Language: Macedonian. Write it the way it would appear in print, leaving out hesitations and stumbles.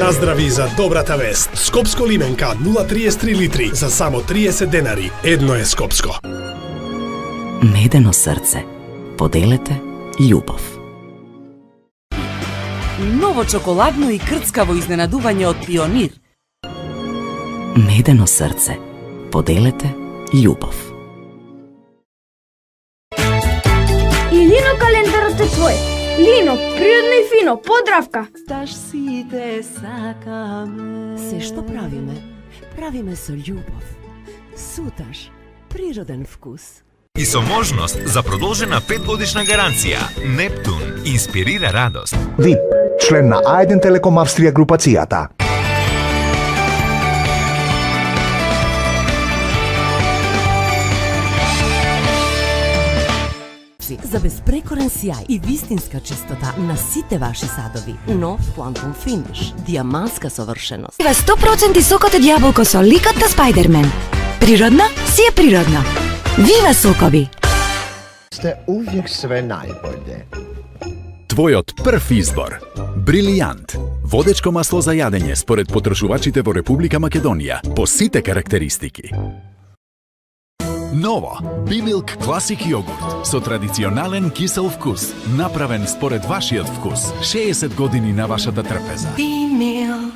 Наздрави за добрата вест. Скопско лименка 0,33 литри за само 30 денари. Едно е Скопско. Медено срце. Поделете љубов. Ново чоколадно и крцкаво изненадување од Пионир. Медено срце. Поделете љубов. И Лино календарот е твој. Лино, природно и фино, подравка. Сите сакаме. Се што правиме? Правиме со љубов. Суташ, природен вкус. И со можност за продолжена 5-годишна гаранција. Нептун инспирира радост. ВИП, член на А1 Телеком Австрија групацијата. За безпрекорен сјај и вистинска чистота на сите ваши садови. Нов Quantum Finish. Диамантска совршеност. 100% сокот од јаболко со ликот на Спајдермен. Природна си е природна. Вива сокови! Сте увек све најболje. Твојот прв избор. Брилијант. Водечко масло за јадење според потрошувачите во Република Македонија по сите карактеристики. Ново, Бимилк Класик јогурт со традиционален кисел вкус, направен според вашиот вкус. 60 години на вашата трпеза. Бимилк.